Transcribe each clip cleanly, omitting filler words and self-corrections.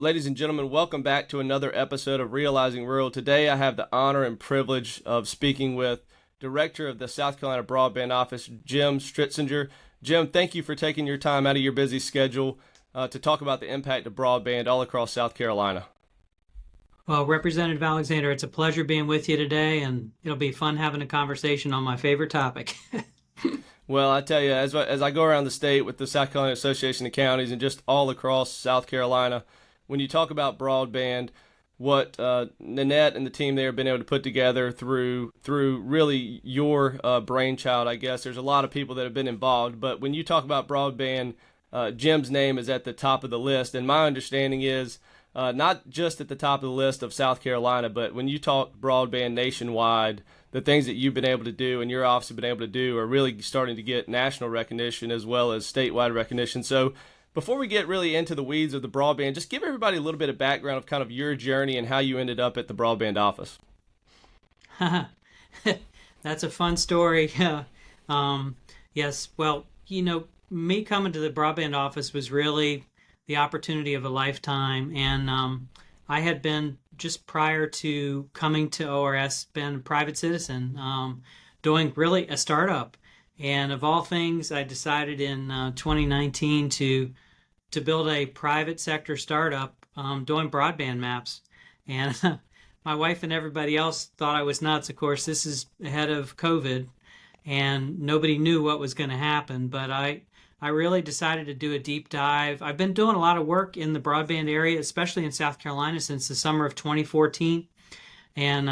Ladies and gentlemen, welcome back to another episode of Realizing Rural. Today I have the honor and privilege of speaking with Director of the South Carolina Broadband Office, Jim Stritzinger. Jim, thank you for taking your time out of your busy schedule to talk about the impact of broadband all across South Carolina. Well, Representative Alexander, it's a pleasure being with you today, and it'll be fun having a conversation on my favorite topic. Well, I tell you, as I go around the state with the South Carolina Association of Counties and just all across South Carolina, when you talk about broadband, what Nanette and the team there have been able to put together through really your brainchild, I guess. There's a lot of people that have been involved, but when you talk about broadband, Jim's name is at the top of the list, and my understanding is not just at the top of the list of South Carolina, but when you talk broadband nationwide, the things that you've been able to do and your office have been able to do are really starting to get national recognition as well as statewide recognition. So before we get really into the weeds of the broadband, just give everybody a little bit of background of kind of your journey and how you ended up at the broadband office. That's a fun story. Yes, well, me coming to the broadband office was really the opportunity of a lifetime. And I had been, just prior to coming to ORS, been a private citizen, doing really a startup. And of all things, I decided in 2019 to build a private sector startup doing broadband maps. And my wife and everybody else thought I was nuts. Of course, this is ahead of COVID, and nobody knew what was going to happen. But I really decided to do a deep dive. I've been doing a lot of work in the broadband area, especially in South Carolina, since the summer of 2014. And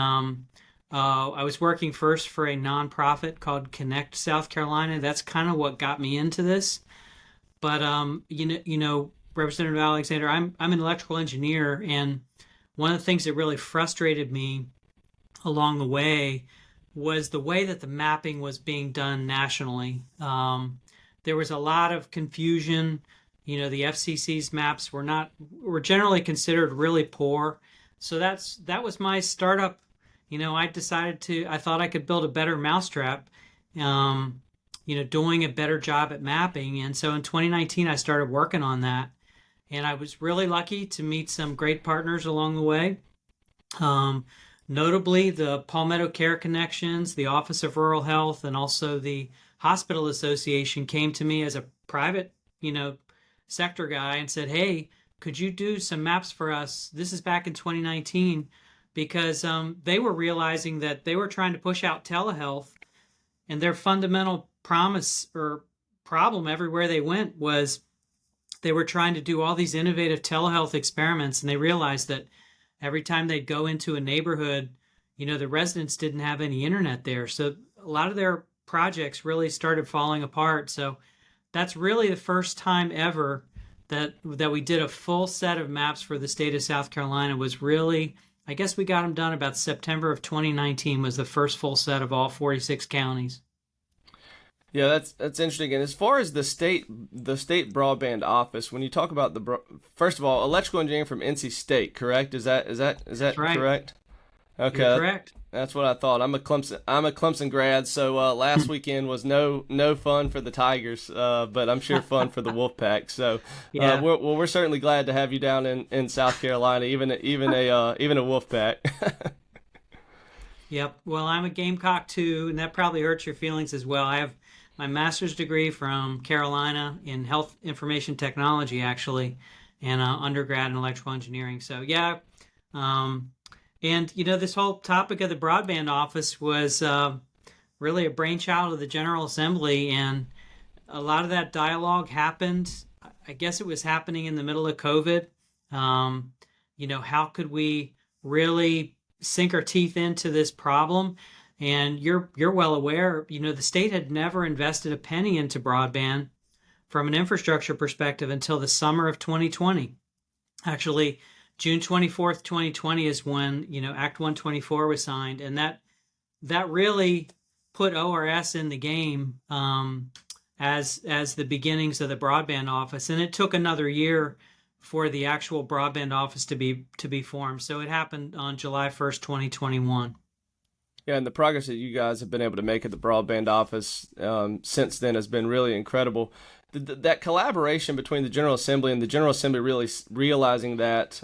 I was working first for a nonprofit called Connect South Carolina. That's kind of what got me into this. But Representative Alexander, I'm an electrical engineer, and one of the things that really frustrated me along the way was the way that the mapping was being done nationally. There was a lot of confusion. The FCC's maps were generally considered really poor. So that was my startup. I thought I could build a better mousetrap, doing a better job at mapping. And so in 2019, I started working on that. And I was really lucky to meet some great partners along the way. Notably, the Palmetto Care Connections, the Office of Rural Health, and also the Hospital Association came to me as a private, sector guy and said, "Hey, could you do some maps for us?" This is back in 2019. Because they were realizing that they were trying to push out telehealth, and their fundamental promise or problem everywhere they went was they were trying to do all these innovative telehealth experiments, and they realized that every time they'd go into a neighborhood, the residents didn't have any internet there. So a lot of their projects really started falling apart. So that's really the first time ever that we did a full set of maps for the state of South Carolina. Was really, I guess we got them done about September of 2019 was the first full set of all 46 counties. Yeah, that's interesting. And as far as the state broadband office, when you talk about first of all, electrical engineering from NC State, correct? Is that That's right. correct? Okay, You're correct. That's what I thought. I'm a Clemson grad, so last weekend was no fun for the Tigers, but I'm sure fun for the Wolfpack. So, Yeah. we're certainly glad to have you down in South Carolina, even a Wolfpack. Yep. Well, I'm a Gamecock too, and that probably hurts your feelings as well. I have my master's degree from Carolina in health information technology, actually, and undergrad in electrical engineering. So, yeah. And, this whole topic of the broadband office was really a brainchild of the General Assembly, and a lot of that dialogue happened. I guess it was happening in the middle of COVID. How could we really sink our teeth into this problem? And you're well aware, the state had never invested a penny into broadband from an infrastructure perspective until the summer of 2020. Actually, June 24th, 2020 is when, Act 124 was signed, and that really put ORS in the game as the beginnings of the broadband office. And it took another year for the actual broadband office to be formed. So it happened on July 1st, 2021. Yeah, and the progress that you guys have been able to make at the broadband office since then has been really incredible. That collaboration between the General Assembly and the General Assembly really realizing that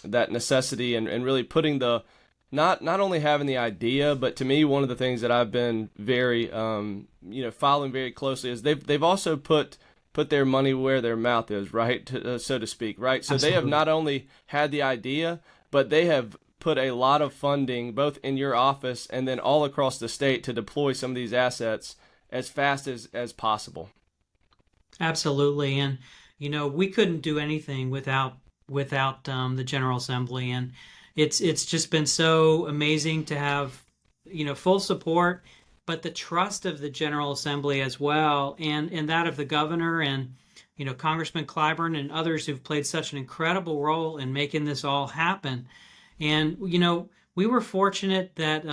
that necessity and really putting the not only having the idea, but to me one of the things that I've been very following very closely is they've also put their money where their mouth is, right, so to speak, right. So they have Absolutely. not only had the idea, but they have put a lot of funding both in your office and then all across the state to deploy some of these assets as fast as possible. Absolutely. And, we couldn't do anything without the General Assembly. And it's just been so amazing to have, full support, but the trust of the General Assembly as well, and that of the governor and, Congressman Clyburn and others who've played such an incredible role in making this all happen. And, we were fortunate that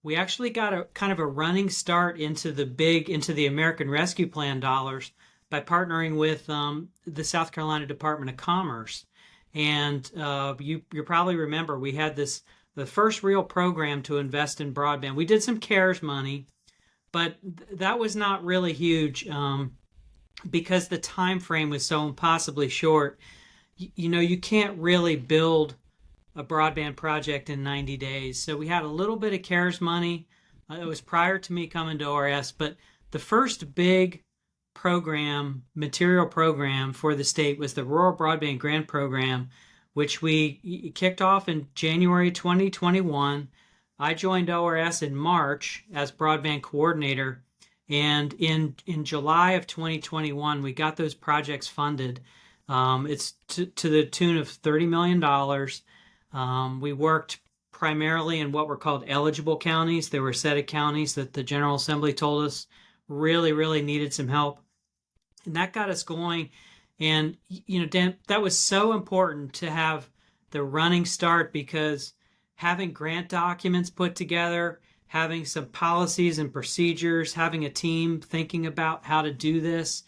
we actually got a kind of a running start into the American Rescue Plan dollars by partnering with the South Carolina Department of Commerce. And you probably remember we had the first real program to invest in broadband. We did some CARES money, but that was not really huge because the time frame was so impossibly short. You can't really build a broadband project in 90 days. So we had a little bit of CARES money. It was prior to me coming to ORS, but the first big material program for the state was the Rural Broadband Grant Program, which we kicked off in January 2021. I joined ORS in March as broadband coordinator, and in July of 2021, we got those projects funded. It's to the tune of $30 million. We worked primarily in what were called eligible counties. There were a set of counties that the General Assembly told us really, really needed some help. And that got us going. And, Dan, that was so important to have the running start because having grant documents put together, having some policies and procedures, having a team thinking about how to do this,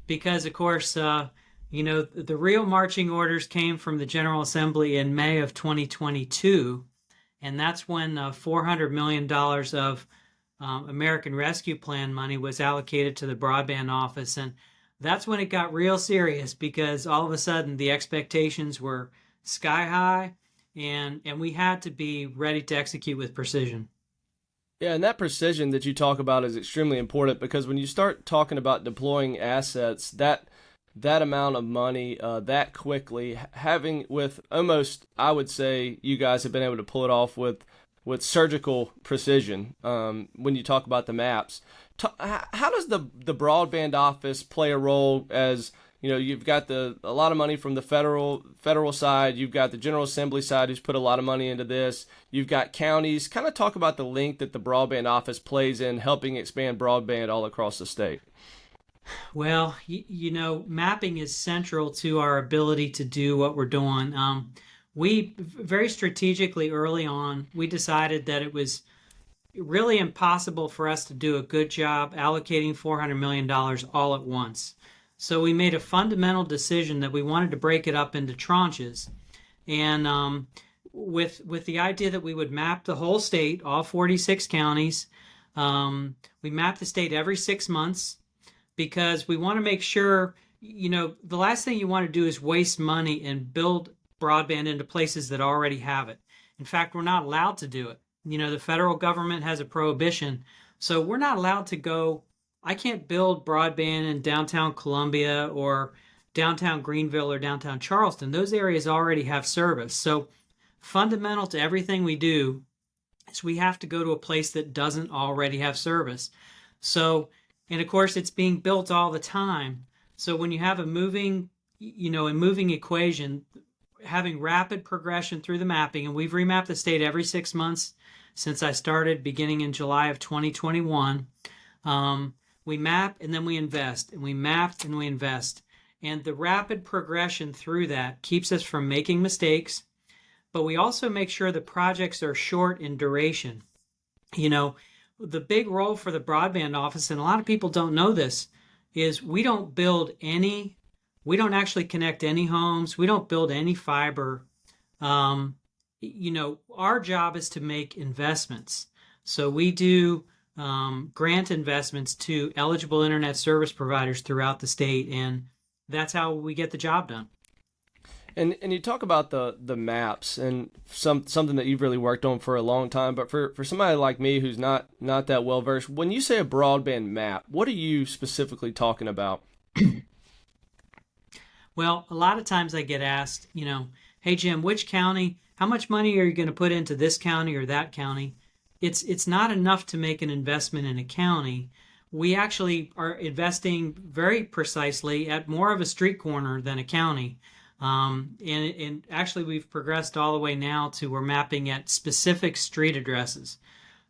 because, of course, the real marching orders came from the General Assembly in May of 2022, and that's when $400 million of American Rescue Plan money was allocated to the broadband office, and that's when it got real serious because all of a sudden the expectations were sky high, and we had to be ready to execute with precision. Yeah, and that precision that you talk about is extremely important because when you start talking about deploying assets, that amount of money that quickly, having with almost, I would say, you guys have been able to pull it off with surgical precision. When you talk about the maps, how does the broadband office play a role as you've got a lot of money from the federal side. You've got the General Assembly side who's put a lot of money into this. You've got counties. Kind of talk about the link that the broadband office plays in helping expand broadband all across the state. Well, mapping is central to our ability to do what we're doing. We very strategically early on, we decided that it was really impossible for us to do a good job allocating $400 million all at once. So we made a fundamental decision that we wanted to break it up into tranches. And with the idea that we would map the whole state, all 46 counties, we map the state every 6 months because we want to make sure, the last thing you want to do is waste money and build broadband into places that already have it. In fact, we're not allowed to do it. The federal government has a prohibition. So we're not allowed to go. I can't build broadband in downtown Columbia or downtown Greenville or downtown Charleston. Those areas already have service. So fundamental to everything we do is we have to go to a place that doesn't already have service. So, and of course, it's being built all the time. So when you have a moving equation, having rapid progression through the mapping, and we've remapped the state every 6 months since I started beginning in July of 2021. We map and then we invest, and we map and we invest. And the rapid progression through that keeps us from making mistakes, but we also make sure the projects are short in duration. The big role for the broadband office, and a lot of people don't know this, is we don't actually connect any homes. We don't build any fiber our job is to make investments. So we do grant investments to eligible internet service providers throughout the state, and that's how we get the job done. And you talk about the maps and something that you've really worked on for a long time, but for somebody like me who's not that well versed, when you say a broadband map, what are you specifically talking about? Well, a lot of times I get asked, hey Jim, which county? How much money are you going to put into this county or that county? It's not enough to make an investment in a county. We actually are investing very precisely at more of a street corner than a county. And actually, we've progressed all the way now to we're mapping at specific street addresses.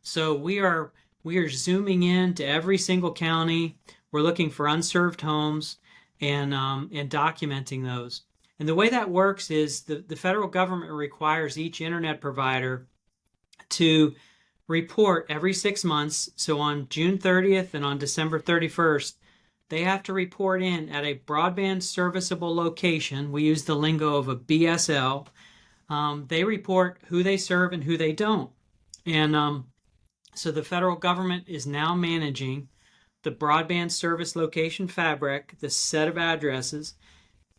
So we are zooming in to every single county. We're looking for unserved homes and documenting those. And the way that works is the federal government requires each internet provider to report every 6 months. So on June 30th and on December 31st, they have to report in at a broadband serviceable location. We use the lingo of a BSL. They report who they serve and who they don't. And so the federal government is now managing the broadband service location fabric, the set of addresses,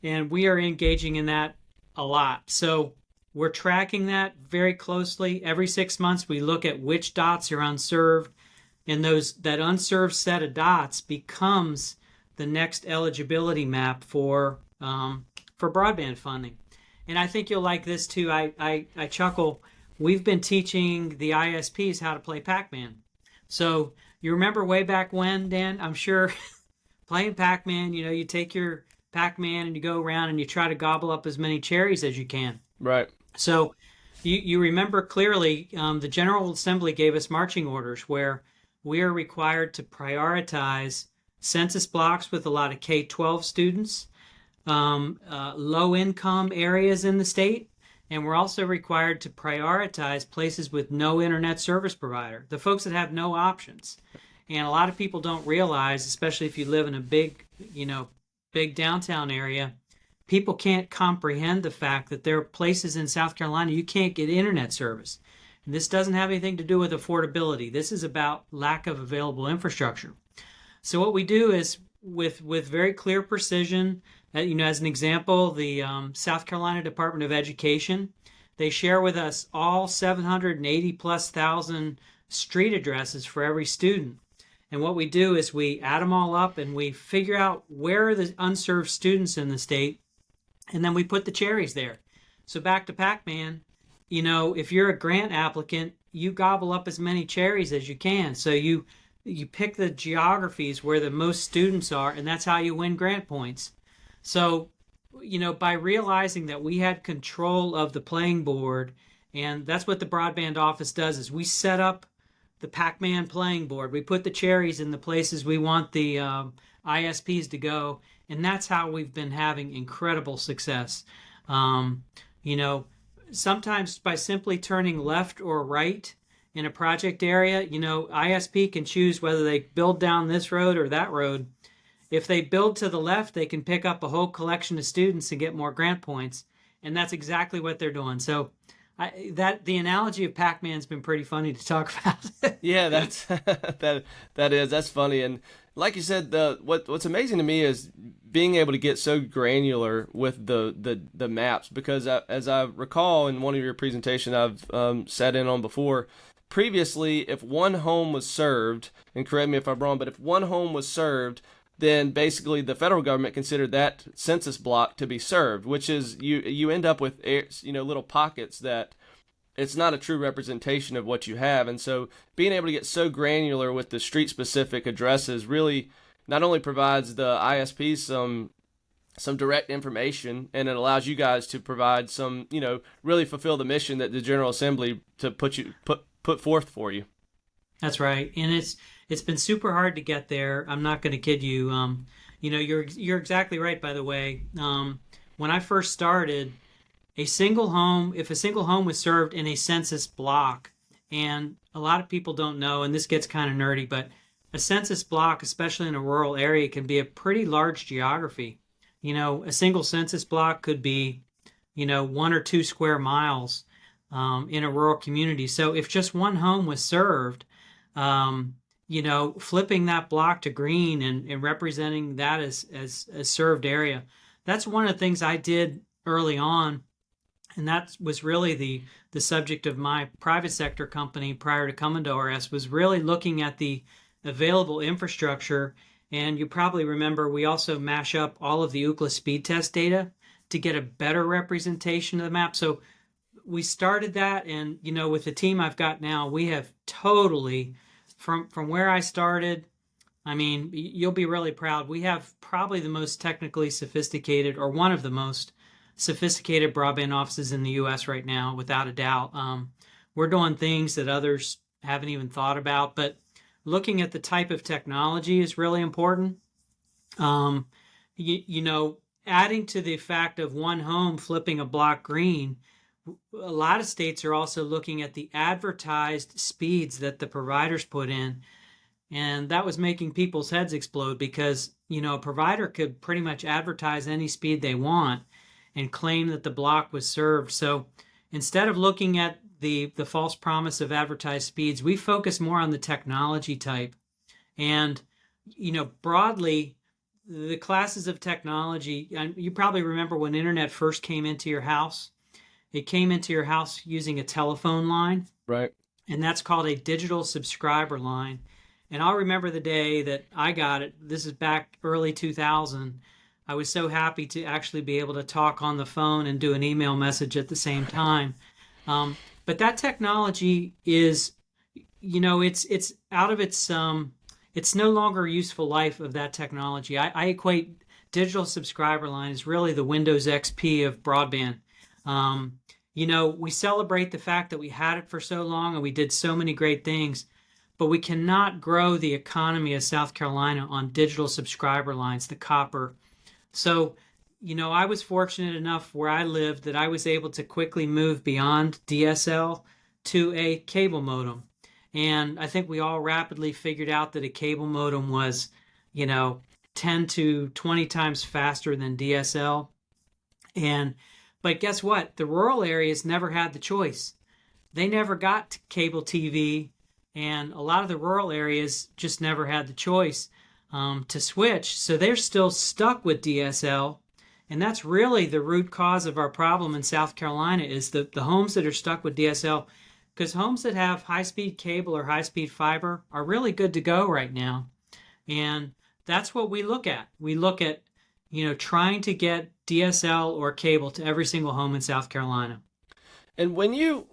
and we are engaging in that a lot. So we're tracking that very closely. Every 6 months, we look at which dots are unserved, and that unserved set of dots becomes the next eligibility map for broadband funding. And I think you'll like this too. I chuckle. We've been teaching the ISPs how to play Pac-Man. So you remember way back when, Dan? I'm sure playing Pac-Man. You take your Pac-Man and you go around and you try to gobble up as many cherries as you can. Right. So you remember clearly the General Assembly gave us marching orders where we are required to prioritize census blocks with a lot of K-12 students, low-income areas in the state, and we're also required to prioritize places with no internet service provider, the folks that have no options. And a lot of people don't realize, especially if you live in a big downtown area, people can't comprehend the fact that there are places in South Carolina you can't get internet service. And this doesn't have anything to do with affordability. This is about lack of available infrastructure. So what we do is with very clear precision, as an example, the South Carolina Department of Education, they share with us all 780 plus thousand street addresses for every student. And what we do is we add them all up and we figure out where are the unserved students in the state, and then we put the cherries there. So back to Pac-Man, if you're a grant applicant, you gobble up as many cherries as you can. So you pick the geographies where the most students are, and that's how you win grant points. So, by realizing that we had control of the playing board, and that's what the broadband office does, is we set up the Pac-Man playing board. We put the cherries in the places we want the ISPs to go, and that's how we've been having incredible success. Sometimes by simply turning left or right in a project area, ISP can choose whether they build down this road or that road. If they build to the left, they can pick up a whole collection of students and get more grant points, and that's exactly what they're doing. So the analogy of Pac-Man's been pretty funny to talk about. Yeah, that's that's funny. And like you said, what's amazing to me is being able to get so granular with the maps, because as I recall in one of your presentations I've sat in on before, previously, if one home was served, and correct me if I'm wrong, but if one home was served, then basically the federal government considered that census block to be served, which is you end up with little pockets that it's not a true representation of what you have. And so being able to get so granular with the street specific addresses really not only provides the ISPs some direct information, and it allows you guys to provide some, really fulfill the mission that the General Assembly to put forth for you. That's right, and it's been super hard to get there. I'm not going to kid you. You're exactly right. By the way, when I first started, if a single home was served in a census block, and a lot of people don't know, and this gets kind of nerdy, but a census block, especially in a rural area, can be a pretty large geography. A single census block could be, 1 or 2 square miles. in a rural community. So if just one home was served, um, flipping that block to green and representing that as served area, that's one of the things I did early on, and that was really the subject of my private sector company prior to coming to RS, was really looking at the available infrastructure. And you probably remember we also mash up all of the Ookla speed test data to get a better representation of the map. So we started that, and with the team I've got now, we have totally, from where I started, I mean, you'll be really proud. We have probably the most technically sophisticated, or one of the most sophisticated broadband offices in the U.S. right now, without a doubt. We're doing things that others haven't even thought about, but looking at the type of technology is really important. Um, Adding to the fact of one home flipping a block green, a lot of states are also looking at the advertised speeds that the providers put in. And that was making people's heads explode because, a provider could pretty much advertise any speed they want and claim that the block was served. So instead of looking at the false promise of advertised speeds, we focus more on the technology type. And, broadly, the classes of technology, and you probably remember when internet first came into your house. It came into your house using a telephone line, Right. and that's called a digital subscriber line. And I'll remember the day that I got it. This is back early 2000. I was so happy to actually be able to talk on the phone and do an email message at the same time. But that technology is, it's out of it's no longer a useful life of that technology. I equate digital subscriber line as really the Windows XP of broadband. We celebrate the fact that we had it for so long and we did so many great things, but we cannot grow the economy of South Carolina on digital subscriber lines, the copper. So, I was fortunate enough where I lived that I was able to quickly move beyond DSL to a cable modem. And I think we all rapidly figured out that a cable modem was, 10 to 20 times faster than DSL. But guess what? The rural areas never had the choice. They never got cable TV, and a lot of the rural areas just never had the choice to switch. So they're still stuck with DSL, and that's really the root cause of our problem in South Carolina is the homes that are stuck with DSL, because homes that have high-speed cable or high-speed fiber are really good to go right now. And that's what we look at. We look at trying to get DSL or cable to every single home in South Carolina. And when you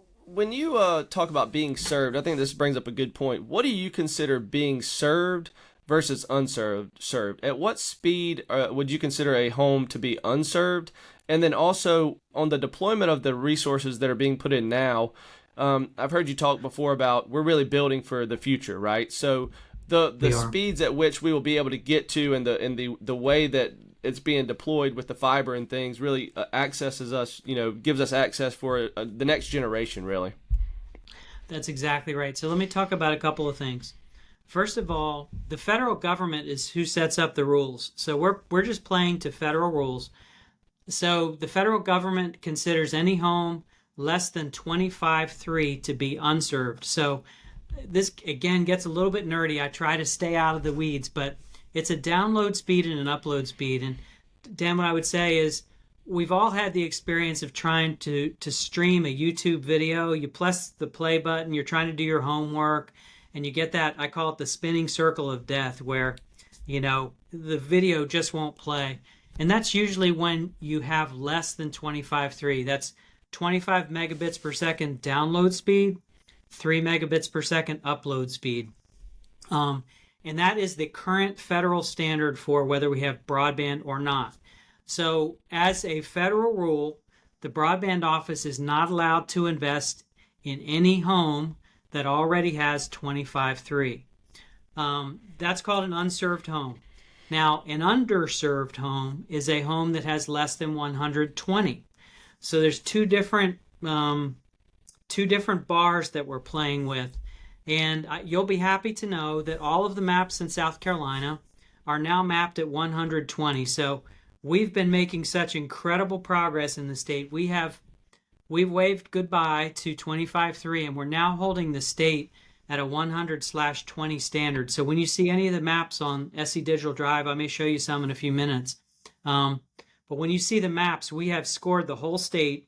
talk about being served, I think this brings up a good point. What do you consider being served versus unserved? Served at what speed would you consider a home to be unserved? And then also on the deployment of the resources that are being put in now, I've heard you talk before about we're really building for the future, right? So the speeds at which we will be able to get to and the way that it's being deployed with the fiber and things really accesses us, gives us access for the next generation, really. That's exactly right. So let me talk about a couple of things. First of all, the federal government is who sets up the rules. So we're just playing to federal rules. So the federal government considers any home less than 25.3 to be unserved. So this, again, gets a little bit nerdy. I try to stay out of the weeds, but it's a download speed and an upload speed. And Dan, what I would say is we've all had the experience of trying to stream a YouTube video. You press the play button, you're trying to do your homework, and you get that, I call it the spinning circle of death, where, the video just won't play. And that's usually when you have less than 25.3. That's 25 megabits per second download speed, 3 megabits per second upload speed. And that is the current federal standard for whether we have broadband or not. So as a federal rule, the Broadband Office is not allowed to invest in any home that already has 25.3. That's called an unserved home. Now, an underserved home is a home that has less than 120. So there's two different bars that we're playing with. And you'll be happy to know that all of the maps in South Carolina are now mapped at 120. So we've been making such incredible progress in the state. We have we've waved goodbye to 25.3, and we're now holding the state at a 100/20 standard. So when you see any of the maps on SE Digital Drive, I may show you some in a few minutes. Um, but when you see the maps, we have scored the whole state.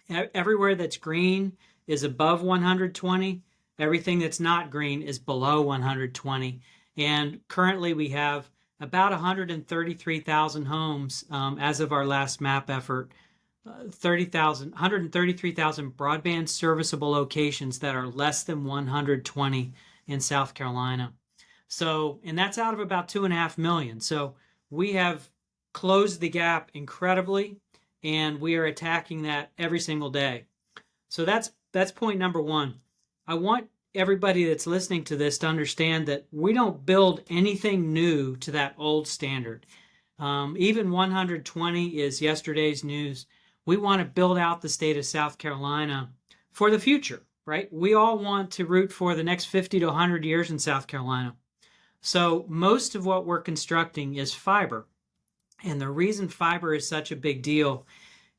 Everywhere that's green is above 120. Everything that's not green is below 120. And currently we have about 133,000 homes as of our last map effort. 133,000 broadband serviceable locations that are less than 120 in South Carolina. So, and that's out of about 2.5 million. So we have closed the gap incredibly, and we are attacking that every single day. So that's point number one. I want everybody that's listening to this to understand that we don't build anything new to that old standard. Even 120 is yesterday's news. We want to build out the state of South Carolina for the future, right? We all want to root for the next 50 to 100 years in South Carolina. So most of what we're constructing is fiber. And the reason fiber is such a big deal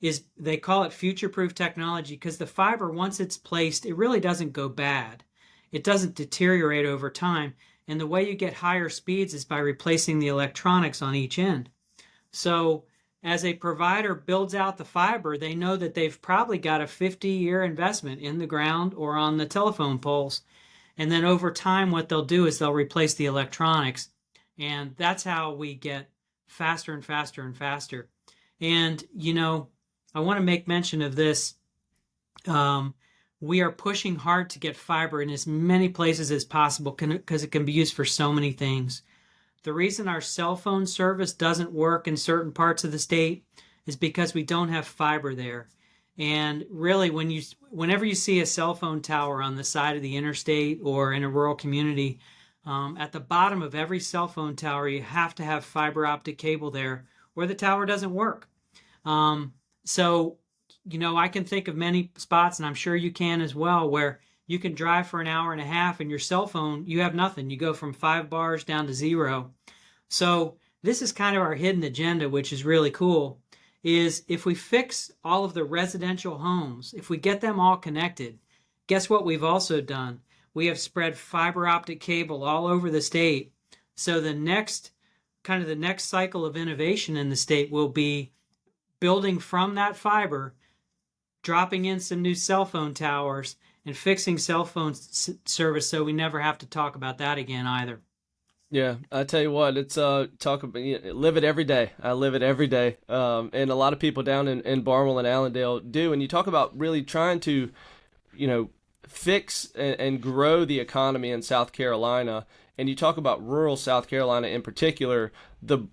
is they call it future-proof technology because the fiber, once it's placed, it really doesn't go bad. It doesn't deteriorate over time. And the way you get higher speeds is by replacing the electronics on each end. So as a provider builds out the fiber, they know that they've probably got a 50-year investment in the ground or on the telephone poles. And then over time, what they'll do is they'll replace the electronics. And that's how we get faster and faster and faster. And, I want to make mention of this. We are pushing hard to get fiber in as many places as possible because it can be used for so many things. The reason our cell phone service doesn't work in certain parts of the state is because we don't have fiber there. And really, whenever you see a cell phone tower on the side of the interstate or in a rural community, at the bottom of every cell phone tower, you have to have fiber optic cable there, or the tower doesn't work. So, I can think of many spots, and I'm sure you can as well, where you can drive for an hour and a half and your cell phone, you have nothing. You go from 5 bars down to 0. So this is kind of our hidden agenda, which is really cool, is if we fix all of the residential homes, if we get them all connected, guess what we've also done? We have spread fiber optic cable all over the state. So the next cycle of innovation in the state will be building from that fiber, dropping in some new cell phone towers, and fixing cell phone service so we never have to talk about that again either. Yeah, I tell you what, it's talk about live it every day. I live it every day, and a lot of people down in Barnwell and Allendale do. And you talk about really trying to, fix and grow the economy in South Carolina, and you talk about rural South Carolina in particular. The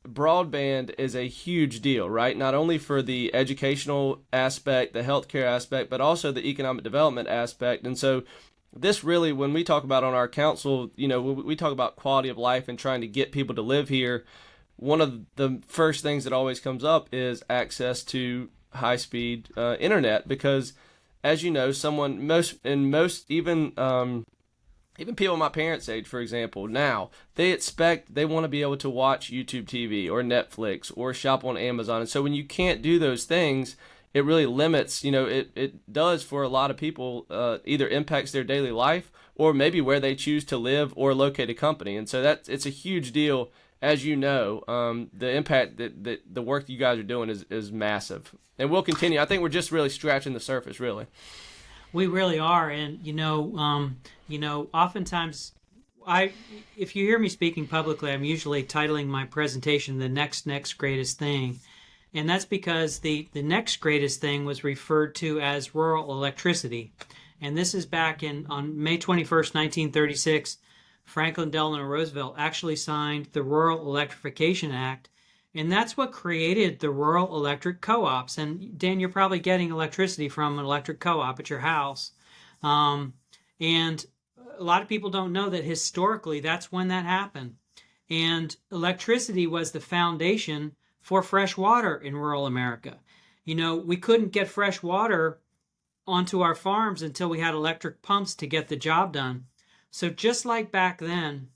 broadband is a huge deal, right? Not only for the educational aspect, the healthcare aspect, but also the economic development aspect. And so this really, when we talk about on our council, we talk about quality of life and trying to get people to live here. One of the first things that always comes up is access to high-speed internet, because, as you know, even people my parents' age, for example, now they want to be able to watch YouTube TV or Netflix or shop on Amazon. And so when you can't do those things, it really limits, it does for a lot of people, either impacts their daily life or maybe where they choose to live or locate a company. And so it's a huge deal. As you know, the impact that the work you guys are doing is massive, and we'll continue. I think we're just really scratching the surface, really. We really are. And, oftentimes if you hear me speaking publicly, I'm usually titling my presentation the next greatest thing. And that's because the next greatest thing was referred to as rural electricity. And this is back on May 21st, 1936, Franklin Delano Roosevelt actually signed the Rural Electrification Act. And that's what created the rural electric co-ops. And Dan, you're probably getting electricity from an electric co-op at your house. And a lot of people don't know that historically that's when that happened. And electricity was the foundation for fresh water in rural America. We couldn't get fresh water onto our farms until we had electric pumps to get the job done. So just like back then,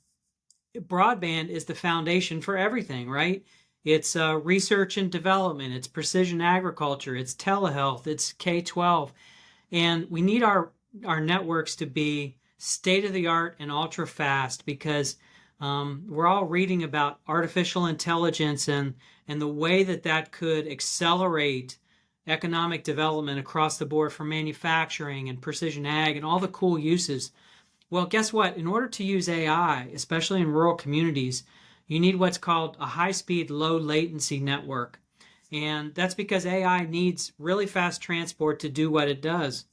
broadband is the foundation for everything, right? it's research and development, it's precision agriculture, it's telehealth, it's K-12. And we need our networks to be state of the art and ultra fast because we're all reading about artificial intelligence and the way that that could accelerate economic development across the board for manufacturing and precision ag and all the cool uses. Well, guess what? In order to use AI, especially in rural communities, you need what's called a high-speed, low-latency network. And that's because AI needs really fast transport to do what it does.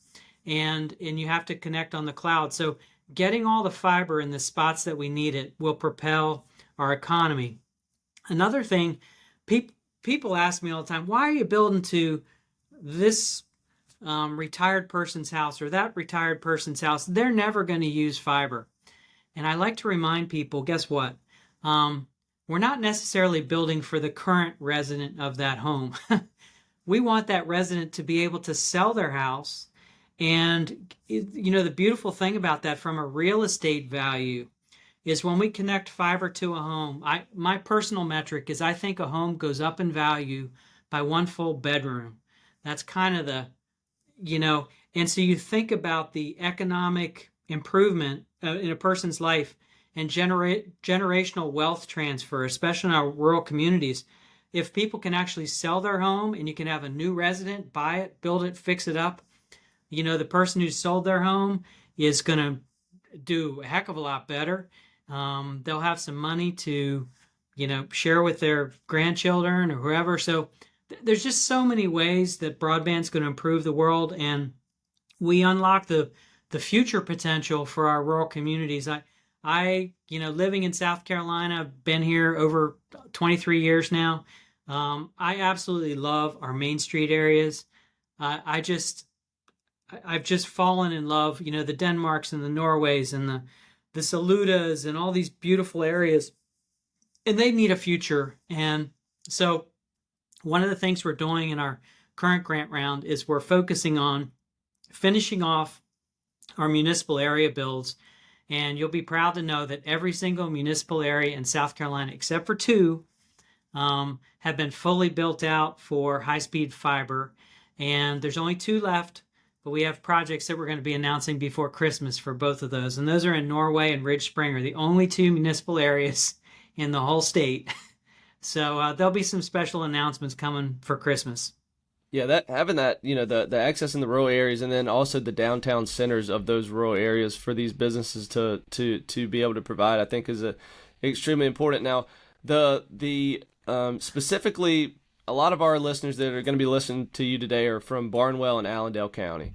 And you have to connect on the cloud. So getting all the fiber in the spots that we need it will propel our economy. Another thing, people ask me all the time, why are you building to this retired person's house or that retired person's house? They're never going to use fiber. And I like to remind people, guess what? We're not necessarily building for the current resident of that home. We want that resident to be able to sell their house. And the beautiful thing about that from a real estate value is when we connect fiber to a home, my personal metric is I think a home goes up in value by one full bedroom. That's kind of and so you think about the economic improvement in a person's life and generational wealth transfer, especially in our rural communities. If people can actually sell their home and you can have a new resident buy it, build it, fix it up, the person who sold their home is going to do a heck of a lot better. They'll have some money to, share with their grandchildren or whoever. So there's just so many ways that broadband's going to improve the world, and we unlock the future potential for our rural communities. I living in South Carolina, I've been here over 23 years now. I absolutely love our Main Street areas. I've just fallen in love, the Denmarks and the Norways and the Saludas and all these beautiful areas, and they need a future. And so one of the things we're doing in our current grant round is we're focusing on finishing off our municipal area builds. And you'll be proud to know that every single municipal area in South Carolina, except for two, have been fully built out for high-speed fiber. And there's only two left, but we have projects that we're going to be announcing before Christmas for both of those. And those are in Norway and Ridge Spring, are the only two municipal areas in the whole state. So there'll be some special announcements coming for Christmas. Yeah, having that, the access in the rural areas, and then also the downtown centers of those rural areas for these businesses to be able to provide, I think is extremely important. Now, the specifically, a lot of our listeners that are going to be listening to you today are from Barnwell and Allendale County.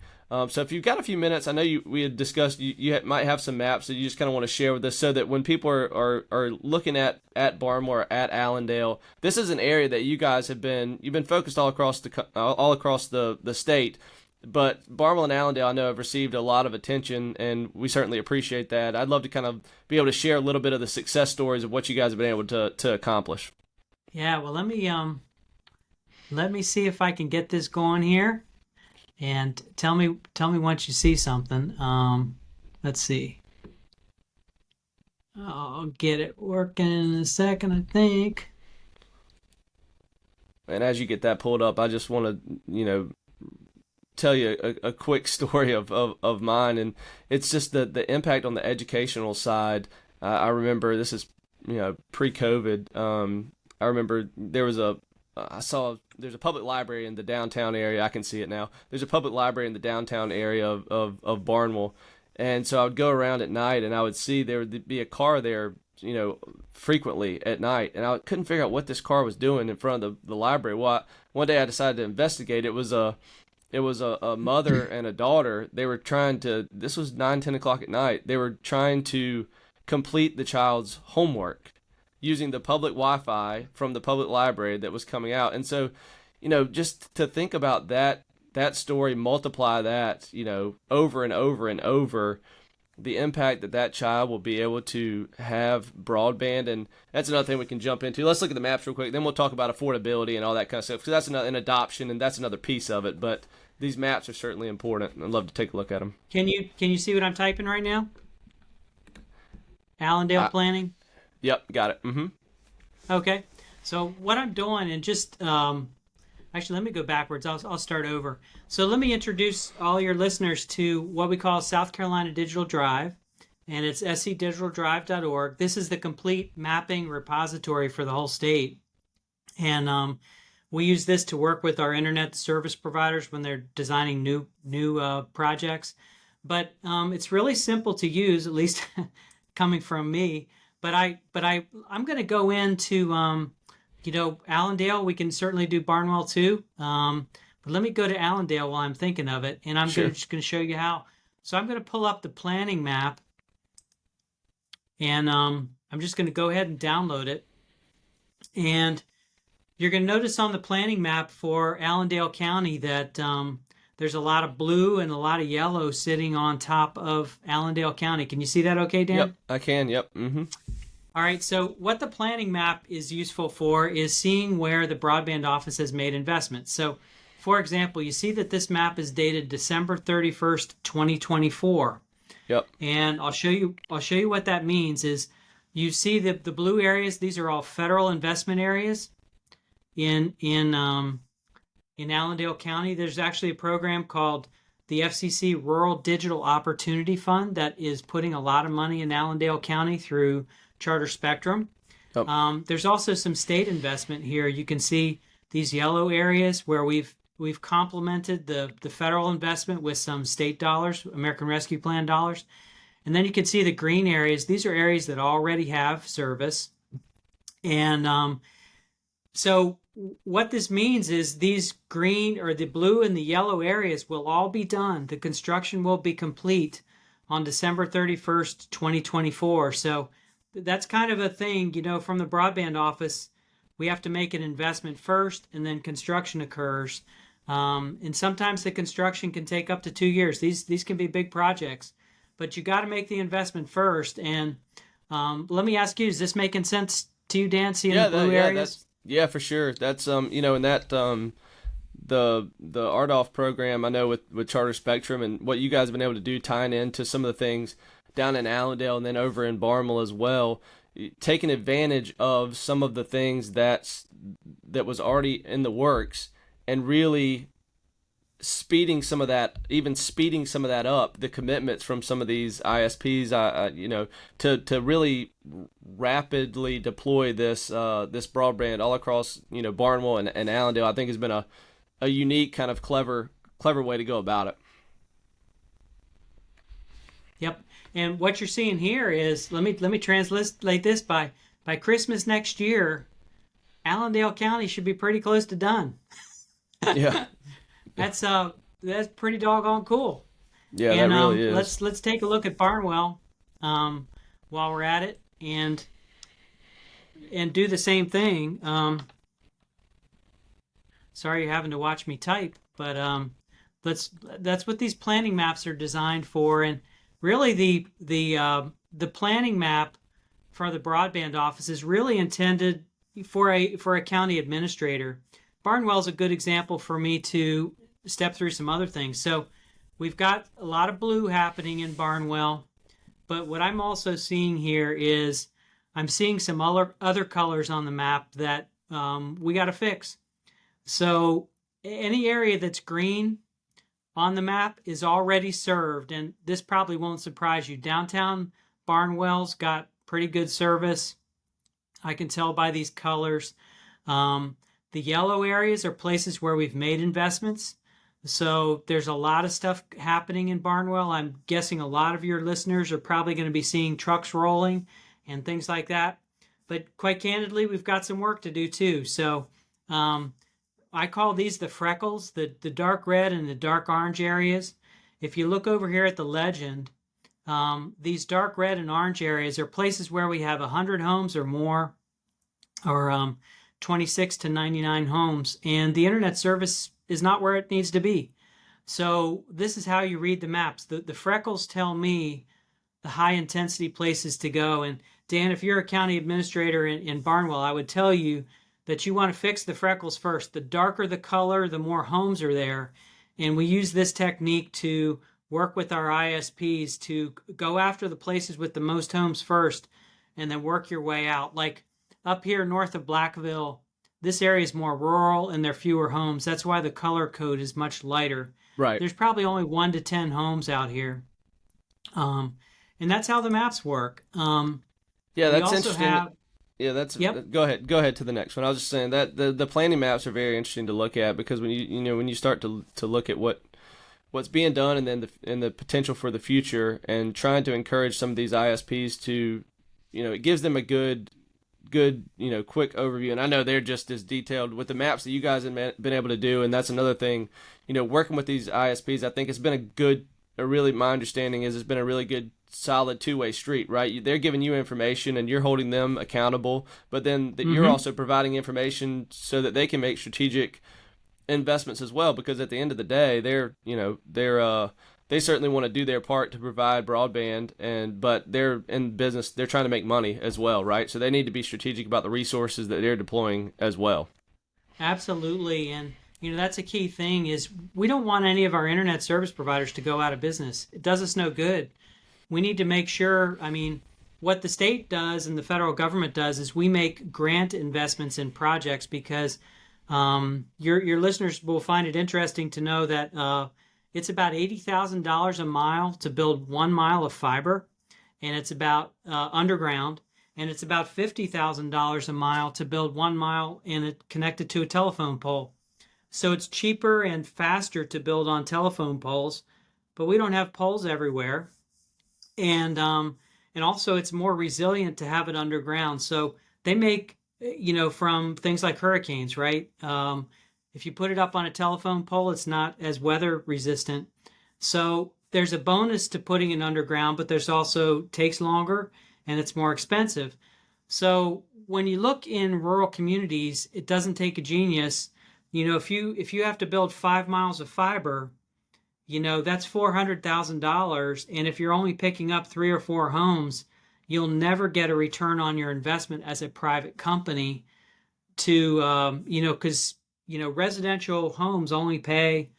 So if you've got a few minutes, I know we had discussed you might have some maps that you just kind of want to share with us, so that when people are looking at Barnwell or at Allendale, this is an area that you guys you've been focused all across the state. But Barnwell and Allendale, I know, have received a lot of attention, and we certainly appreciate that. I'd love to kind of be able to share a little bit of the success stories of what you guys have been able to accomplish. Yeah, well, let me see if I can get this going here. And tell me once you see something. Let's see. I'll get it working in a second, I think. And as you get that pulled up, I just want to, tell you a quick story of mine, and it's just the impact on the educational side. I remember this is, pre-COVID. I remember there's a public library in the downtown area. I can see it now. There's a public library in the downtown area of Barnwell. And so I would go around at night and I would see there would be a car there, frequently at night. And I couldn't figure out what this car was doing in front of the library. Well, one day I decided to investigate. It was a mother and a daughter. They were this was 9-10 o'clock at night. They were trying to complete the child's homework using the public Wi-Fi from the public library that was coming out. And so, just to think about that story, multiply that, over and over and over, the impact that child will be able to have broadband. And that's another thing we can jump into. Let's look at the maps real quick. Then we'll talk about affordability and all that kind of stuff, because that's an adoption, and that's another piece of it. But these maps are certainly important. I'd love to take a look at them. Can you see what I'm typing right now? Allendale planning? Yep, got it. Mm-hmm. Okay. So what I'm doing, and just actually, let me go backwards. I'll start over. So let me introduce all your listeners to what we call South Carolina Digital Drive, and it's scdigitaldrive.org. This is the complete mapping repository for the whole state, and we use this to work with our internet service providers when they're designing new projects. But it's really simple to use, at least coming from me. I'm going to go into Allendale. We can certainly do Barnwell too. But let me go to Allendale while I'm thinking of it, and Sure. just going to show you how. So I'm going to pull up the planning map, and I'm just going to go ahead and download it. And you're going to notice on the planning map for Allendale County that there's a lot of blue and a lot of yellow sitting on top of Allendale County. Can you see that okay, Dan? Yep, I can. Yep. All right, so what the planning map is useful for is seeing where the broadband office has made investments. So, for example, you see that this map is dated December 31st, 2024. Yep. And I'll show you what that means is you see the blue areas, these are all federal investment areas in Allendale County. There's actually a program called the FCC Rural Digital Opportunity Fund that is putting a lot of money in Allendale County through Charter Spectrum. Yep. There's also some state investment here. You can see these yellow areas where we've complemented the federal investment with some state dollars, American Rescue Plan dollars. And then you can see the green areas. These are areas that already have service. And so what this means is these green or the blue and the yellow areas will all be done. The construction will be complete on December 31st, 2024. So that's kind of a thing, from the broadband office. We have to make an investment first, and then construction occurs. And sometimes the construction can take up to 2 years. These can be big projects, but you got to make the investment first. And let me ask you, is this making sense to you, Dan, seeing the blue areas? Yeah, for sure. That's in that the RDOF program, I know with Charter Spectrum and what you guys have been able to do, tying into some of the things down in Allendale and then over in Barnwell as well, taking advantage of some of the things that was already in the works and really speeding some of that up, the commitments from some of these ISPs, to really rapidly deploy this broadband all across Barnwell and Allendale. I think has been a unique kind of clever way to go about it. Yep. And what you're seeing here is, let me translate this, by Christmas next year, Allendale County should be pretty close to done. Yeah. That's pretty doggone cool. Yeah, and that really is. let's take a look at Barnwell while we're at it, and do the same thing. Sorry you're having to watch me type, but that's what these planning maps are designed for. And really the planning map for the broadband office is really intended for a county administrator. Barnwell's a good example for me to step through some other things. So we've got a lot of blue happening in Barnwell, but what I'm also seeing here is I'm seeing some other colors on the map that we got to fix. So any area that's green on the map is already served, and this probably won't surprise you. Downtown Barnwell's got pretty good service. I can tell by these colors. The yellow areas are places where we've made investments. So there's a lot of stuff happening in Barnwell. I'm guessing a lot of your listeners are probably going to be seeing trucks rolling and things like that. But quite candidly, we've got some work to do too. So I call these the freckles, the dark red and the dark orange areas. If you look over here at the legend, these dark red and orange areas are places where we have 100 homes or more, or 26 to 99 homes, and the internet service is not where it needs to be. So this is how you read the maps. The freckles tell me the high intensity places to go. And Dan, if you're a county administrator in Barnwell, I would tell you that you want to fix the freckles first. The darker the color, the more homes are there. And we use this technique to work with our ISPs to go after the places with the most homes first and then work your way out. Like up here north of Blackville, this area is more rural and there are fewer homes. That's why the color code is much lighter. Right. There's probably only 1 to 10 homes out here. And that's how the maps work. Yeah, We that's also interesting. have, Yeah, that's yep. go ahead. Go ahead to the next one. I was just saying that the planning maps are very interesting to look at because when you start to look at what's being done and then the potential for the future and trying to encourage some of these ISPs to, it gives them a good, quick overview. And I know they're just as detailed with the maps that you guys have been able to do. And that's another thing, working with these ISPs, I think it's been my understanding is it's been a really good, solid two-way street, right? They're giving you information and you're holding them accountable, but then that you're Mm-hmm. also providing information so that they can make strategic investments as well. Because at the end of the day, they certainly want to do their part to provide broadband, but they're in business. They're trying to make money as well, right? So they need to be strategic about the resources that they're deploying as well. Absolutely. And, that's a key thing is we don't want any of our internet service providers to go out of business. It does us no good. We need to make sure, what the state does and the federal government does is we make grant investments in projects because your listeners will find it interesting to know that it's about $80,000 a mile to build 1 mile of fiber, and it's about underground, and it's about $50,000 a mile to build 1 mile and it connected to a telephone pole. So it's cheaper and faster to build on telephone poles, but we don't have poles everywhere, and also it's more resilient to have it underground. So they make from things like hurricanes, right? If you put it up on a telephone pole, it's not as weather resistant. So there's a bonus to putting it underground, but there's also takes longer and it's more expensive. So when you look in rural communities, it doesn't take a genius. If you have to build 5 miles of fiber, that's $400,000. And if you're only picking up 3 or 4 homes, you'll never get a return on your investment as a private company because, residential homes only pay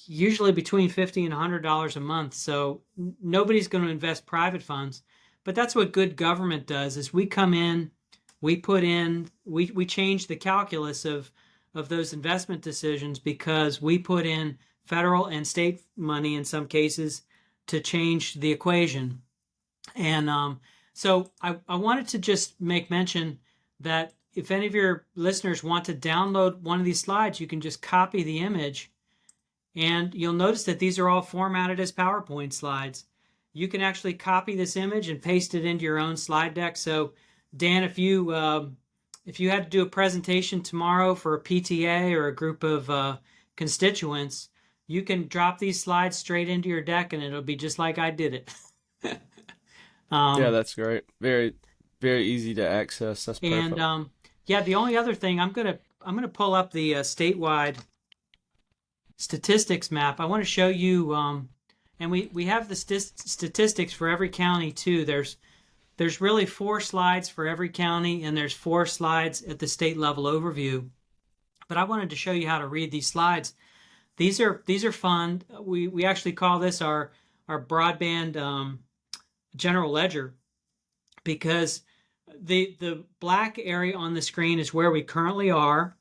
usually between $50 and $100 a month. So nobody's going to invest private funds. But that's what good government does is we come in, we change the calculus of those investment decisions because we put in federal and state money in some cases to change the equation. And so I wanted to just make mention that if any of your listeners want to download one of these slides, you can just copy the image. And you'll notice that these are all formatted as PowerPoint slides. You can actually copy this image and paste it into your own slide deck. So, Dan, if you had to do a presentation tomorrow for a PTA or a group of constituents, you can drop these slides straight into your deck and it'll be just like I did it. Yeah, um, that's great. Very, very easy to access. That's and perfect. yeah, the only other thing I'm gonna pull up the statewide statistics map. I want to show you, and we have the statistics for every county too. There's really 4 slides for every county, and there's 4 slides at the state level overview. But I wanted to show you how to read these slides. These are fun. We actually call this our broadband general ledger because the black area on the screen is where we currently are.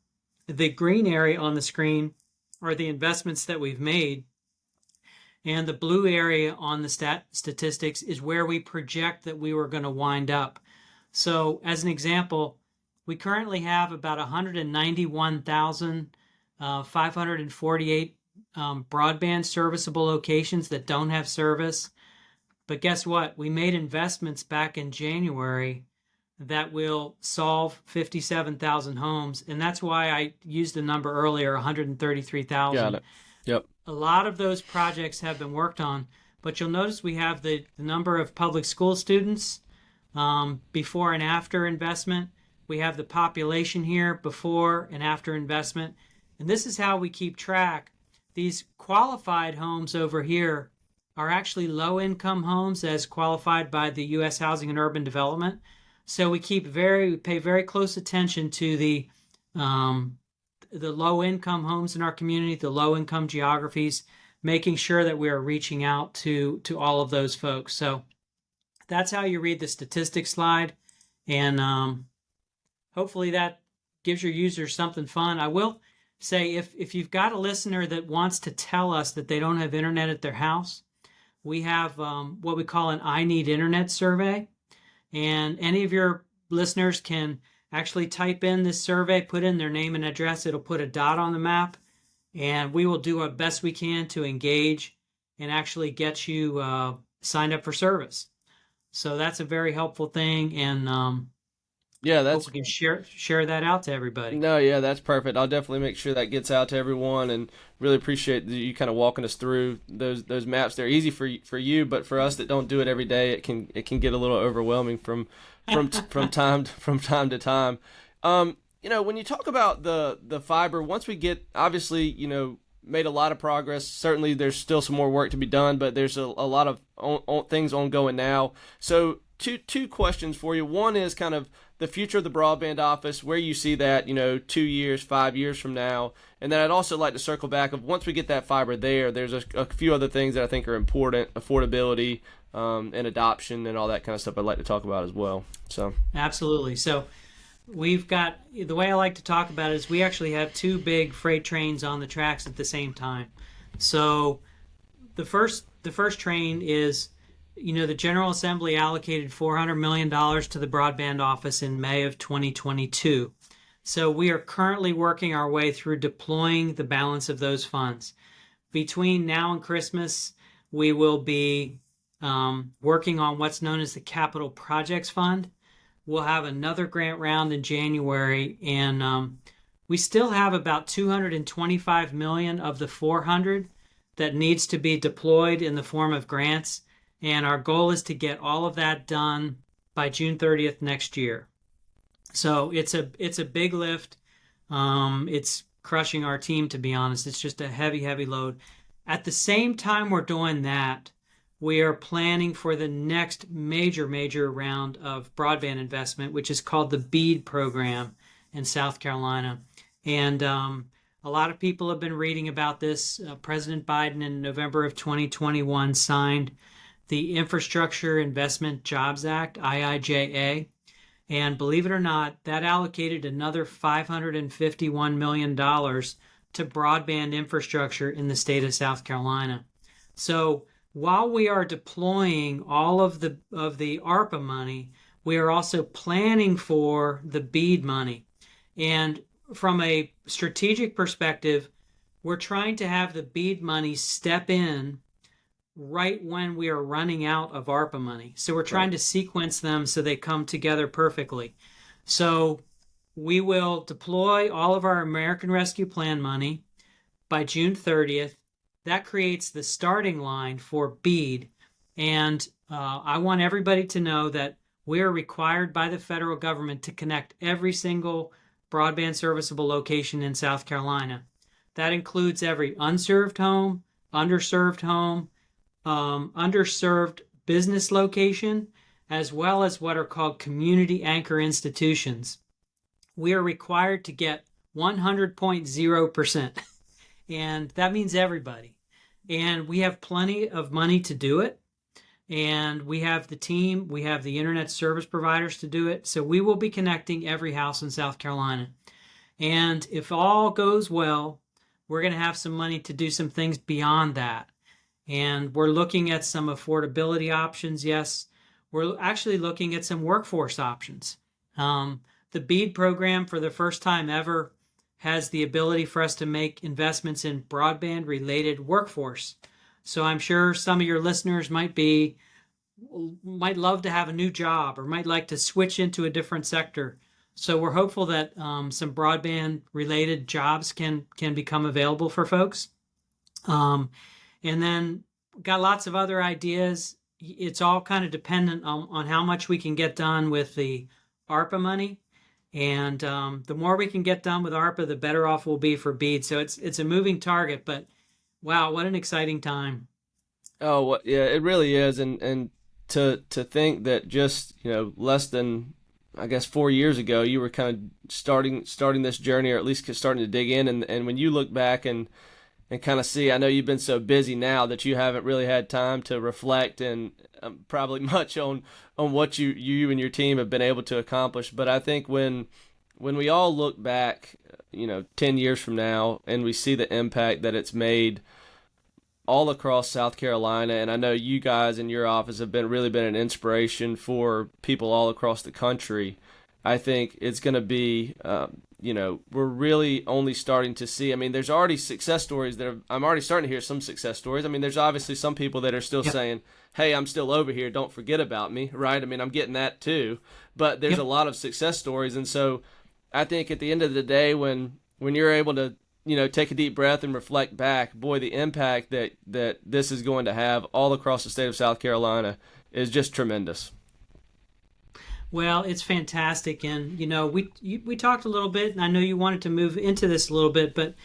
The green area on the screen are the investments that we've made. And the blue area on the statistics is where we project that we were going to wind up. So as an example, we currently have about 191,548 broadband serviceable locations that don't have service. But guess what? We made investments back in January that will solve 57,000 homes. And that's why I used the number earlier, Got 133,000. it. Yep. A lot of those projects have been worked on, but you'll notice we have the number of public school students before and after investment. We have the population here before and after investment. And this is how we keep track. These qualified homes over here are actually low-income homes as qualified by the U.S. Housing and Urban Development. So we pay very close attention to the low-income homes in our community, the low-income geographies, making sure that we are reaching out to all of those folks. So that's how you read the statistics slide. And hopefully that gives your users something fun. I will say if you've got a listener that wants to tell us that they don't have internet at their house, we have what we call an I Need Internet survey. And any of your listeners can actually type in this survey, put in their name and address. It'll put a dot on the map, and we will do our best we can to engage and actually get you signed up for service. So that's a very helpful thing, and Yeah, hope that's we can share that out to everybody. no, yeah, that's perfect. I'll definitely make sure that gets out to everyone, and really appreciate you kind of walking us through those maps. They're easy for you, but for us that don't do it every day, it can get a little overwhelming from time to time. When you talk about the fiber, once we get obviously, made a lot of progress. Certainly, there's still some more work to be done, but there's a lot of things ongoing now. So two questions for you. One is kind of the future of the broadband office, where you see that, 2 years, 5 years from now. And then I'd also like to circle back of once we get that fiber there, there's a few other things that I think are important, affordability, and adoption and all that kind of stuff I'd like to talk about as well. So Absolutely. So we've got the way I like to talk about it is we actually have two big freight trains on the tracks at the same time. So the first train is, the General Assembly allocated $400 million to the broadband office in May of 2022. So we are currently working our way through deploying the balance of those funds. Between now and Christmas, we will be working on what's known as the Capital Projects Fund. We'll have another grant round in January, and we still have about 225 million of the 400 that needs to be deployed in the form of grants, and our goal is to get all of that done by June 30th next year. So it's a big lift. It's crushing our team, to be honest. It's just a heavy load. At the same time we're doing that, we are planning for the next major round of broadband investment, which is called the BEAD program in South Carolina. And a lot of people have been reading about this. President Biden in November of 2021 signed the Infrastructure Investment Jobs Act, IIJA. And believe it or not, that allocated another $551 million to broadband infrastructure in the state of South Carolina. So while we are deploying all of the ARPA money, we are also planning for the BEAD money. And from a strategic perspective, we're trying to have the BEAD money step in right when we are running out of ARPA money. So we're trying to sequence them so they come together perfectly. So we will deploy all of our American Rescue Plan money by June 30th. That creates the starting line for BEAD. And I want everybody to know that we are required by the federal government to connect every single broadband serviceable location in South Carolina. That includes every unserved home, underserved home, underserved business location, as well as what are called community anchor institutions. We are required to get 100.0%, and that means everybody. And we have plenty of money to do it, and we have the team, we have the internet service providers to do it, so we will be connecting every house in South Carolina. And if all goes well, we're going to have some money to do some things beyond that. And we're looking at some affordability options. Yes, we're actually looking at some workforce options. The BEAD program, for the first time ever, has the ability for us to make investments in broadband-related workforce. So I'm sure some of your listeners might love to have a new job or might like to switch into a different sector. So we're hopeful that some broadband-related jobs can become available for folks. And then got lots of other ideas. It's all kind of dependent on how much we can get done with the ARPA money. And the more we can get done with ARPA, the better off we'll be for BEAD. So it's a moving target, but wow, what an exciting time. oh well, yeah, it really is, and to think that just less than I guess 4 years ago you were kind of starting this journey, or at least starting to dig in, and when you look back and kind of see, I know you've been so busy now that you haven't really had time to reflect and probably much on what you and your team have been able to accomplish. But I think when when we all look back, 10 years from now, and we see the impact that it's made all across South Carolina, and I know you guys in your office have really been an inspiration for people all across the country. I think it's going to be, we're really only starting to see. I mean, there's already success stories I'm already starting to hear some success stories. I mean, there's obviously some people that are still Yep. saying, "Hey, I'm still over here. Don't forget about me," right? I mean, I'm getting that too. But there's a Yep. lot of success stories, and so I think at the end of the day, when you're able to take a deep breath and reflect back, boy, the impact that this is going to have all across the state of South Carolina is just tremendous. Well, it's fantastic, and we talked a little bit, and I know you wanted to move into this a little bit, but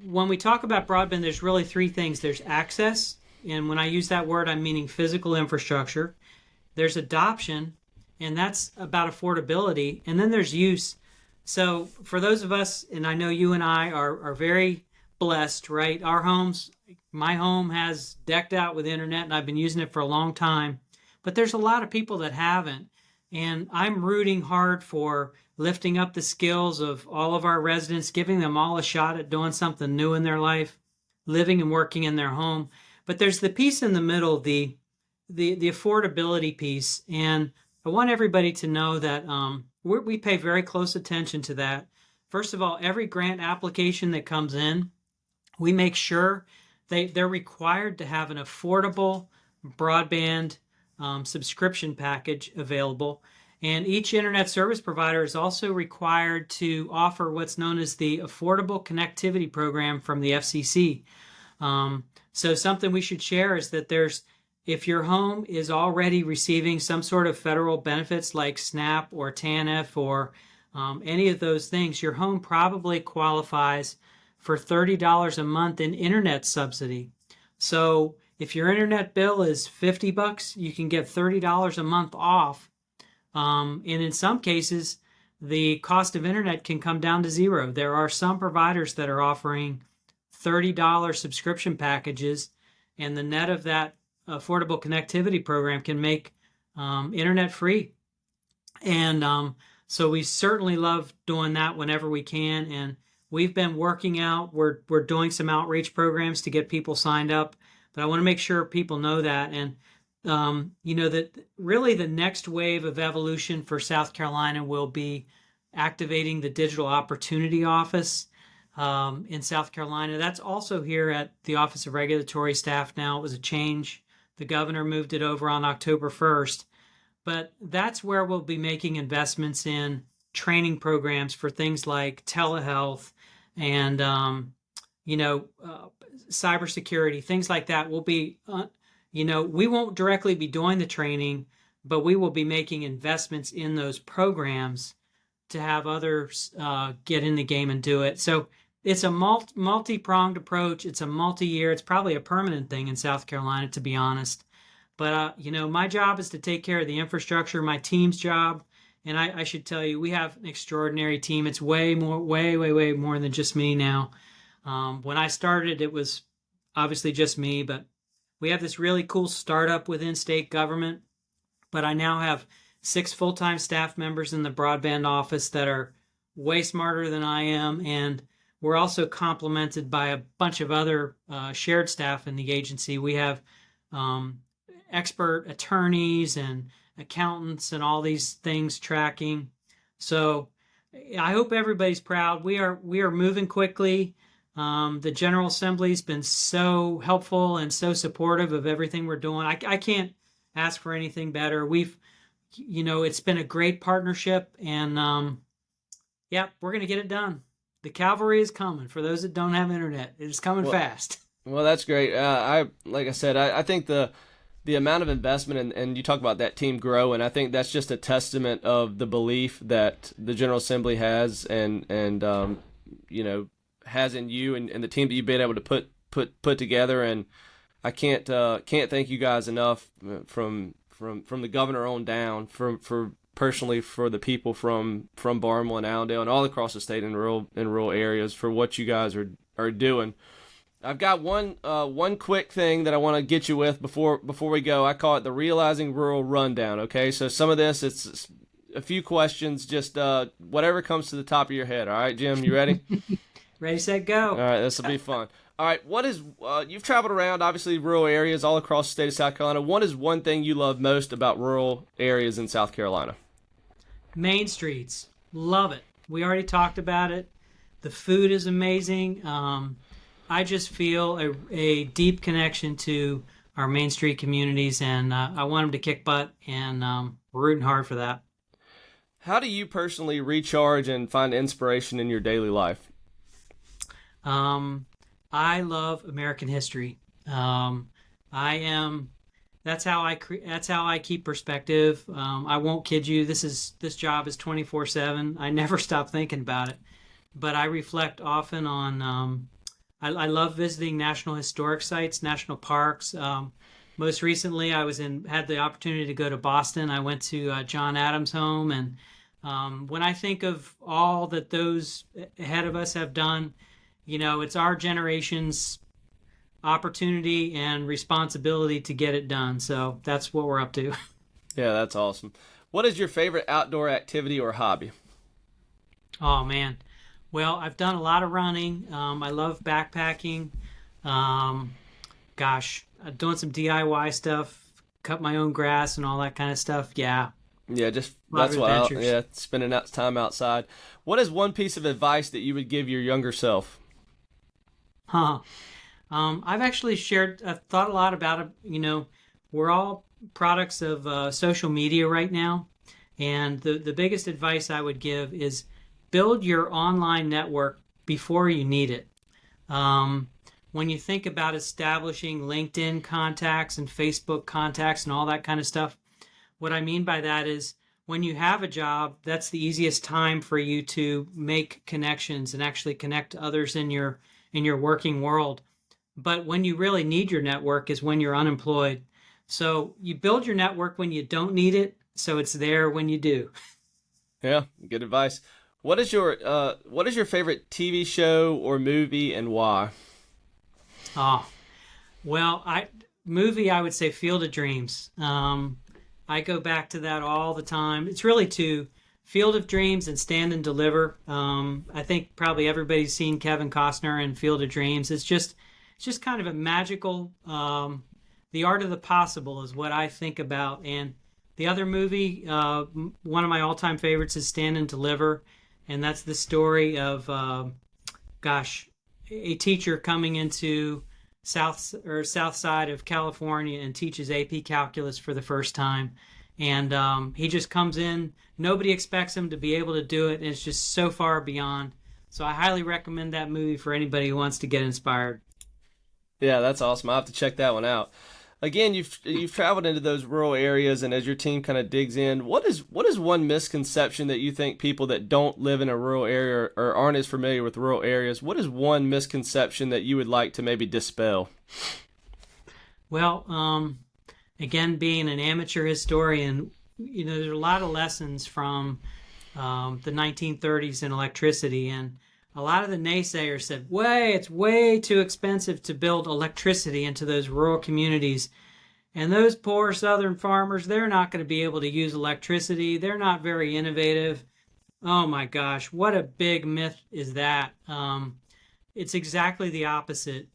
when we talk about broadband, there's really three things. There's access, and when I use that word, I'm meaning physical infrastructure. There's adoption, and that's about affordability, and then there's use. So for those of us, and I know you and I are very blessed, right? Our homes, my home has decked out with internet, and I've been using it for a long time. But there's a lot of people that haven't. And I'm rooting hard for lifting up the skills of all of our residents, giving them all a shot at doing something new in their life, living and working in their home. But there's the piece in the middle, the affordability piece. And I want everybody to know that we pay very close attention to that. First of all, every grant application that comes in, we make sure they're required to have an affordable broadband subscription package available. And each internet service provider is also required to offer what's known as the Affordable Connectivity Program from the FCC. So something we should share is that if your home is already receiving some sort of federal benefits like SNAP or TANF or any of those things, your home probably qualifies for $30 a month in internet subsidy. So if your internet bill is $50, you can get $30 a month off. And in some cases, the cost of internet can come down to zero. There are some providers that are offering $30 subscription packages, and the net of that affordable connectivity program can make internet free. And so we certainly love doing that whenever we can. And we've been working out, we're doing some outreach programs to get people signed up. But I want to make sure people know that. And, that really the next wave of evolution for South Carolina will be activating the Digital Opportunity Office in South Carolina. That's also here at the Office of Regulatory Staff now. It was a change. The governor moved it over on October 1st. But that's where we'll be making investments in training programs for things like telehealth and, cybersecurity, things like that. Will be, we won't directly be doing the training, but we will be making investments in those programs to have others get in the game and do it. So it's a multi-pronged approach. It's a multi-year. It's probably a permanent thing in South Carolina, to be honest. But, my job is to take care of the infrastructure, my team's job. And I should tell you, we have an extraordinary team. It's way more than just me now. When I started, it was obviously just me, but we have this really cool startup within state government. But I now have 6 full-time staff members in the broadband office that are way smarter than I am. And we're also complemented by a bunch of other shared staff in the agency. We have expert attorneys and accountants and all these things tracking. So I hope everybody's proud. We are moving quickly. The General Assembly's been so helpful and so supportive of everything we're doing. I can't ask for anything better. It's been a great partnership, and we're going to get it done. The cavalry is coming. For those that don't have internet, it's coming fast. Well, that's great. Like I said, I think the amount of investment and you talk about that team growing, I think that's just a testament of the belief that the General Assembly has and has in you and the team that you've been able to put together. And I can't thank you guys enough from the governor on down for personally for the people from Barnwell and Allendale and all across the state in rural areas for what you guys are doing. I've got one quick thing that I want to get you with before we go. I call it the Realizing Rural Rundown. Okay, so some of this a few questions, just whatever comes to the top of your head. All right, Jim, you ready? Ready, set, All go. right, this will be fun. All right, what is you've traveled around obviously rural areas all across the state of South Carolina. What is one thing you love most about rural areas in South Carolina? Main streets. Love it. We already talked about it. The food is amazing. I just feel a deep connection to our Main Street communities, and I want them to kick butt, and we're rooting hard for that. How do you personally recharge and find inspiration in your daily life? Um, I love American history. I am. That's how I keep perspective. I won't kid you. This job is 24/7. I never stop thinking about it, but I reflect often on. I love visiting national historic sites, national parks. Most recently, had the opportunity to go to Boston. I went to John Adams' home, and when I think of all that those ahead of us have done, it's our generation's opportunity and responsibility to get it done. So that's what we're up to. Yeah, that's awesome. What is your favorite outdoor activity or hobby? Oh man. Well, I've done a lot of running. I love backpacking. Um, doing some DIY stuff, cut my own grass and all that kind of stuff. Yeah, Yeah, just a lot that's of what adventures. yeah, spending that time outside. What is one piece of advice that you would give your younger self? Huh. I've actually I've thought a lot about it. We're all products of social media right now. And the biggest advice I would give is build your online network before you need it. Um, when you think about establishing LinkedIn contacts and Facebook contacts and all that kind of stuff, what I mean by that is when you have a job, that's the easiest time for you to make connections and actually connect to others in your working world. But when you really need your network is when you're unemployed. So you build your network when you don't need it, so it's there when you do. Yeah, good advice. What is your favorite TV show or movie and why? Oh, well, I would say Field of Dreams. I go back to that all the time. It's really two, Field of Dreams and Stand and Deliver. I think probably everybody's seen Kevin Costner in Field of Dreams. It's just kind of a magical. The art of the possible is what I think about. And the other movie, one of my all-time favorites, is Stand and Deliver, and that's the story of gosh, a teacher coming into south side of California and teaches AP calculus for the first time. And he just comes in. Nobody expects him to be able to do it, and it's just so far beyond. So I highly recommend that movie for anybody who wants to get inspired. Yeah, that's awesome. I'll have to check that one out. Again, you've traveled into those rural areas, and as your team kind of digs in, what is one misconception that you think people that don't live in a rural area or aren't as familiar with rural areas, what is one misconception that you would like to maybe dispel? Well, again, being an amateur historian, there's a lot of lessons from the 1930s in electricity, and a lot of the naysayers said, it's way too expensive to build electricity into those rural communities. And those poor southern farmers, they're not going to be able to use electricity. They're not very innovative. Oh my gosh, what a big myth is that? It's exactly the opposite.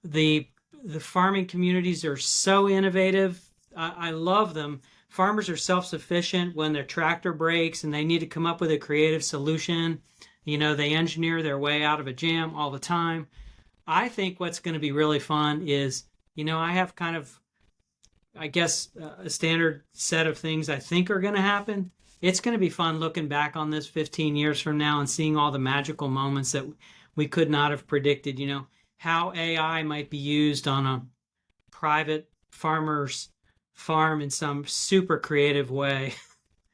The the farming communities are so innovative. I love them. Farmers are self-sufficient when their tractor breaks and they need to come up with a creative solution. They engineer their way out of a jam all the time. I think what's going to be really fun is, I have kind of, I guess, a standard set of things I think are going to happen. It's going to be fun looking back on this 15 years from now and seeing all the magical moments that we could not have predicted, how AI might be used on a private farmer's farm in some super creative way.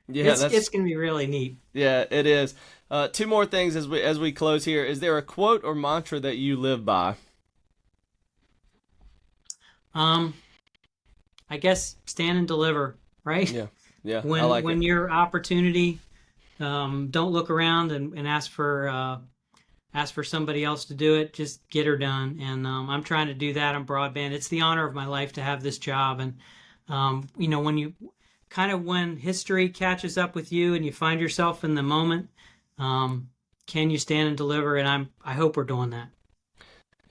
Yeah, It's that's going to be really neat. yeah, it is. Two more things as we close here. Is there a quote or mantra that you live by? Um, I guess stand and deliver, right? Yeah, yeah, I When like it. when your opportunity, don't look around and ask for somebody else to do it. Just get her done. And I'm trying to do that on broadband. It's the honor of my life to have this job. And when you kind of when history catches up with you and you find yourself in the moment, um, can you stand and deliver? And I hope we're doing that.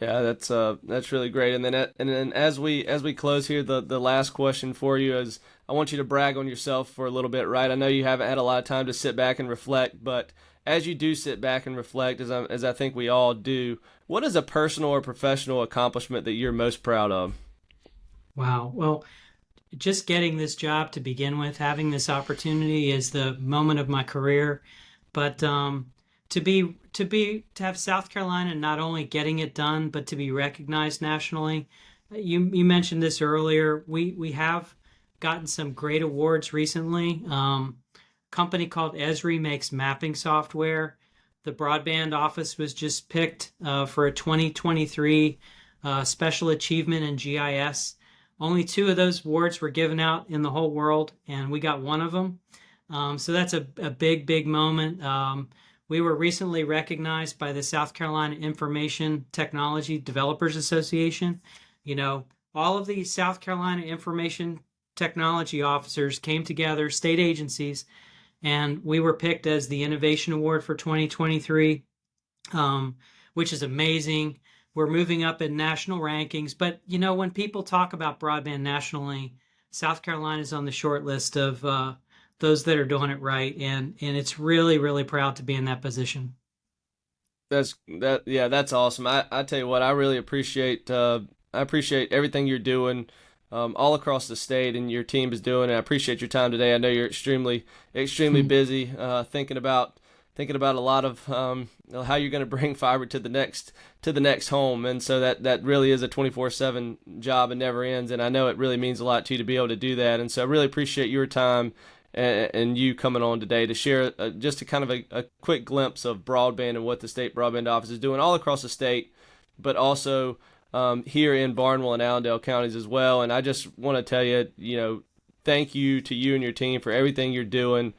Yeah, that's really great. And then as we close here, the last question for you is I want you to brag on yourself for a little bit, right? I know you haven't had a lot of time to sit back and reflect, but as you do sit back and reflect, as I think we all do, what is a personal or professional accomplishment that you're most proud of? Wow. Well, just getting this job to begin with, having this opportunity is the moment of my career. But to have South Carolina not only getting it done, but to be recognized nationally. You mentioned this earlier. We have gotten some great awards recently. A company called Esri makes mapping software. The Broadband Office was just picked for a 2023 Special Achievement in GIS. Only two of those awards were given out in the whole world, and we got one of them. So that's a big, big moment. We were recently recognized by the South Carolina Information Technology Developers Association. You know, all of the South Carolina information technology officers came together, state agencies, and we were picked as the Innovation Award for 2023, which is amazing. We're moving up in national rankings. But, you know, when people talk about broadband nationally, South Carolina is on the short list of those that are doing it right. And it's really, really proud to be in that position. Yeah, that's awesome. I tell you what, I appreciate everything you're doing all across the state and your team is doing. And I appreciate your time today. I know you're extremely busy thinking about a lot of how you're going to bring fiber to the next home, and so that really is a 24/7 job and never ends. And I know it really means a lot to you to be able to do that. And so I really appreciate your time and you coming on today to share just a kind of a quick glimpse of broadband and what the state broadband office is doing all across the state, but also here in Barnwell and Allendale counties as well. And I just want to tell you, thank you to you and your team for everything you're doing.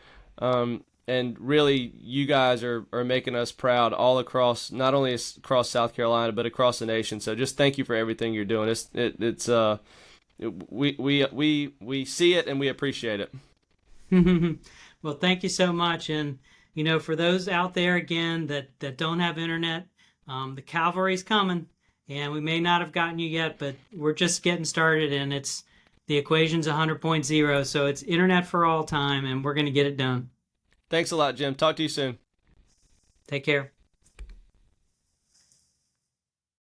And really, you guys are making us proud all across, not only across South Carolina, but across the nation. So just thank you for everything you're doing. We see it and we appreciate it. Well, thank you so much. And, you know, for those out there, again, that don't have internet, the cavalry's coming. And we may not have gotten you yet, but we're just getting started. And the equation's 100.0. So it's internet for all time, and we're going to get it done. Thanks a lot, Jim. Talk to you soon. Take care.